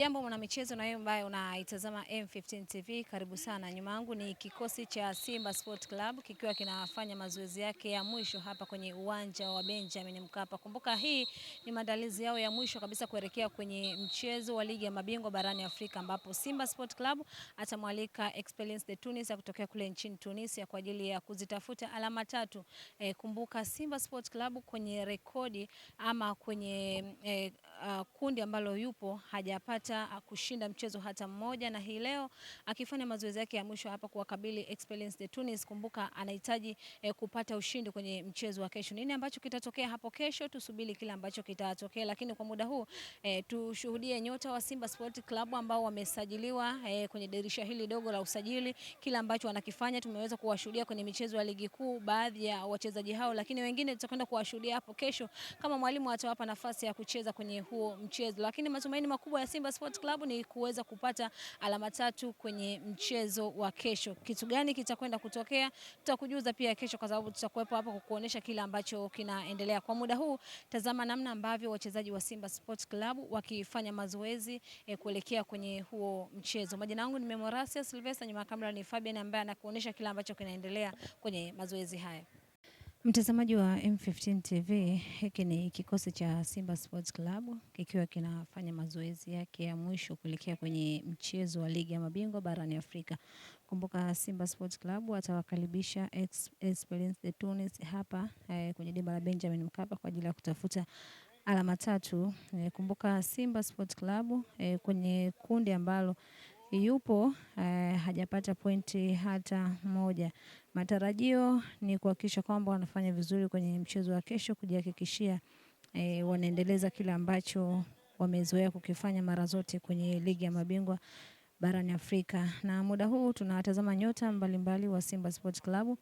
Jambo mwana michezo na wewe ambaye unaitazama M15 TV, karibu sana. Nyuma yangu ni kikosi cha Simba Sport Club kikiwa kinafanya mazoezi yake ya mwisho hapa kwenye uwanja wa Benjamin Mkapa. Kumbuka hii ni maandalizi yao ya mwisho kabisa kuelekea kwenye mchezo wa ligi ya mabingwa barani Afrika, ambapo Simba Sport Club atamwalika Esperance de Tunis kutokea kule nchini Tunisia kwa ajili ya kuzitafuta alama tatu. Kumbuka Simba Sport Club kwenye rekodi ama kwenye kundi ambalo yupo hajapata kushinda mchezo hata mmoja, na hii leo akifanya mazoezi yake ya mwisho hapa kuwakabili Esperance de Tunis. Kumbuka anahitaji kupata ushindi kwenye mchezo wa kesho. Nini ambacho kitatokea hapo kesho? Tusubiri kile ambacho kitatokea, lakini kwa muda huu tushuhudie nyota wa Simba Sport Club ambao wamesajiliwa kwenye dirisha hili dogo la usajili. Kila ambacho wanakifanya tumeweza kuwashuhudia kwenye michezo ya ligi kuu baadhi ya wachezaji hao, lakini wengine tutakwenda kuwashuhudia hapo kesho kama mwalimu atawapa nafasi ya kucheza kwenye huo mchezo. Lakini matumaini makubwa ya Simba Sports Club ni kuweza kupata alama tatu kwenye mchezo wa kesho. Kitu gani kitakwenda kutokea tutakujuza pia kesho, kwa sababu tutakuwepo hapa kukuonesha kile ambacho kinaendelea. Kwa muda huu tazama namna ambavyo wachezaji wa Simba Sports Club wakifanya mazoezi kuelekea kwenye huo mchezo. Majina yangu ni Memorasia Sylvester, nyuma ya kamera ni Fabian ambaye anakuonesha kile ambacho kinaendelea kwenye mazoezi haya. Mtazamaji wa M15 TV, hiki ni kikosi cha Simba Sports Club kikiwa kinafanya mazoezi yake ya mwisho kuelekea kwenye mchezo wa ligi ya mabingwa barani Afrika. Kumbuka Simba Sports Club atawakaribisha Esperance de Tunis hapa kwenye dimba la Benjamin Mkapa kwa ajili ya kutafuta alama tatu. Kumbuka Simba Sports Club kwenye kundi ambalo yupo hajapata pointi hata moja. Matarajio ni kuhakikisha kwamba wanafanya vizuri kwenye mchezo wa kesho, kujihakikishia wanaendeleza kile ambacho wamezoea kukifanya mara zote kwenye ligi ya mabingwa barani Afrika. Na muda huu tunawatazama nyota mbalimbali wa Simba Sports Club.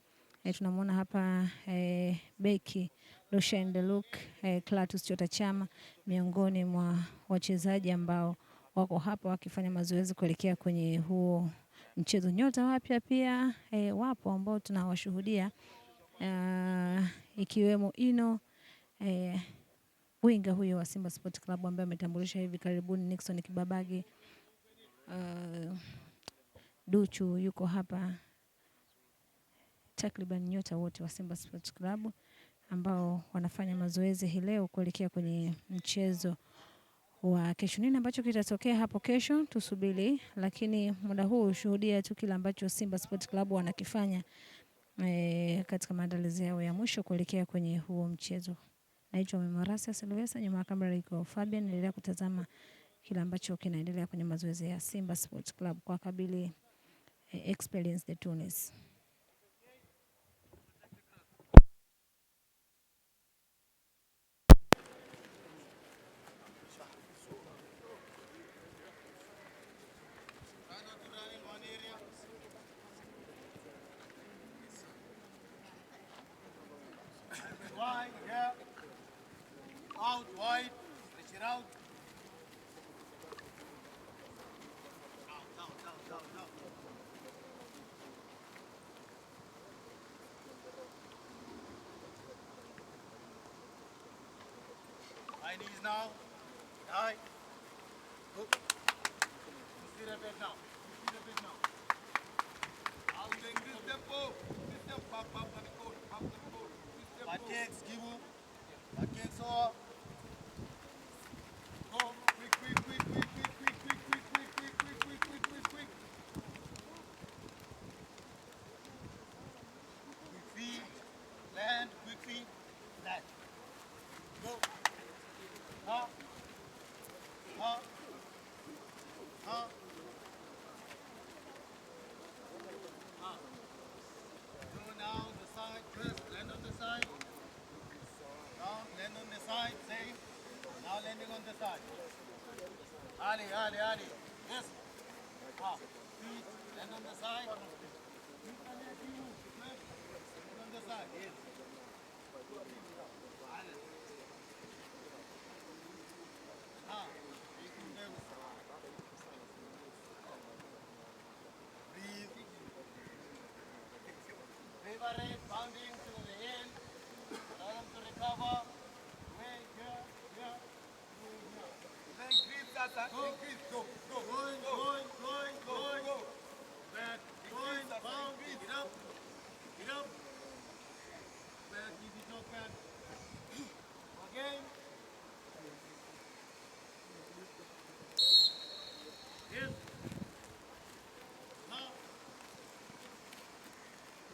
Tunamwona hapa beki Lucien Deluk, Clatous Chota Chama, miongoni mwa wachezaji ambao wako hapa wakifanya mazoezi kuelekea kwenye huo mchezo. Nyota wapya pia wapo ambao tunawashuhudia, ikiwemo Ino winga huyo wa Simba Sport Club ambaye ametambulisha hivi karibuni, Nixon Kibabage, Duchu yuko hapa. Takriban nyota wote wa Simba Sports Club ambao wanafanya mazoezi hii leo kuelekea kwenye mchezo wa kesho. Nini ambacho kitatokea hapo kesho tusubiri, lakini muda huu ushuhudia tu kile ambacho Simba Sports Club wanakifanya katika maandalizi yao ya mwisho kuelekea kwenye huo mchezo. Naitwa Memorasia Sylvester, nyuma ya kamera iko Fabian. Endelea kutazama kile ambacho kinaendelea kwenye mazoezi ya Simba Sports Club kwa kabili Esperance de Tunis. Wide, yeah. Out, wide. Stretch it out. Out. High knees now. High. Good. See the bed now. I'll take this tempo. This tempo. Pop the goal. Backhands, Gibu. Backhands off. Go. Quick. Quick feet. Land. Quick feet. Land. Go. Up. Go now the side. First, land on the side. Down, land on the side. Safe. Now landing on the side. Ali. Yes. Up. Feet. Land on the side. Feet on the view. Land on the side. Yes. Breathe. Favorite bounding to the end. Allow them to recover. Wait, here. Then grip that Going. Back, going, bound, get up. Get up. Back, easy talk back. Again. Yes. Now.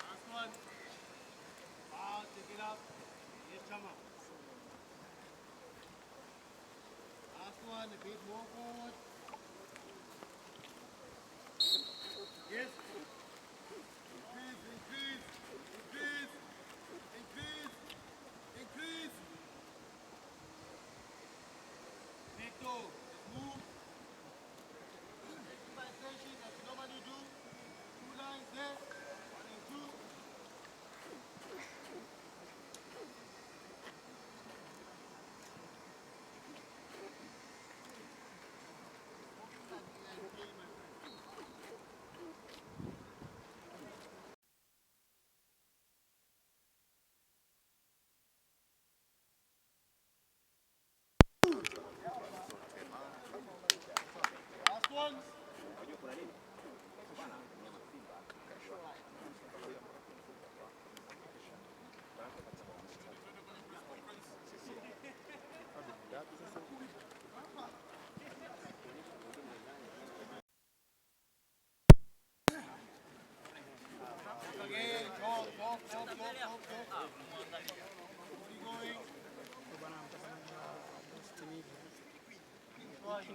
Last one. Take it up. Yes, Chama. Last one, a bit more forward. Yes. Increase. Neto, let's move. Exercise that you normally do. 2 lines there. 1 and 2. Last one. Again, talk.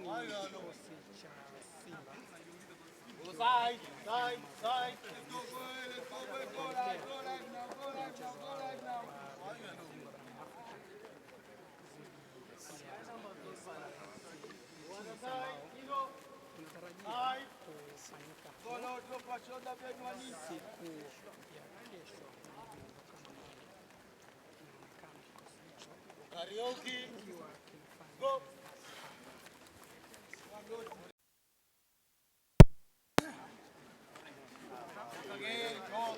Why are you Side. Let's go right now. Why you One side, Ego. Side. Go low, drop your shoulder, bend your knee. Karaoke. Go. Again, talk.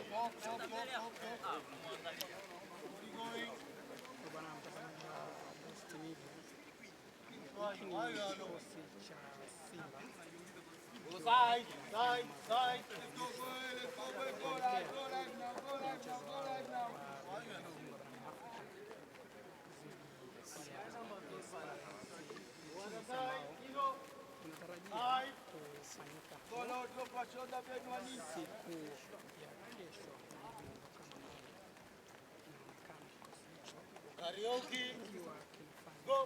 Why are you Side. Let's go right now. Why are you One side, Ego. Side. Go low, drop your shoulder, bend your knee. Karaoke. Go.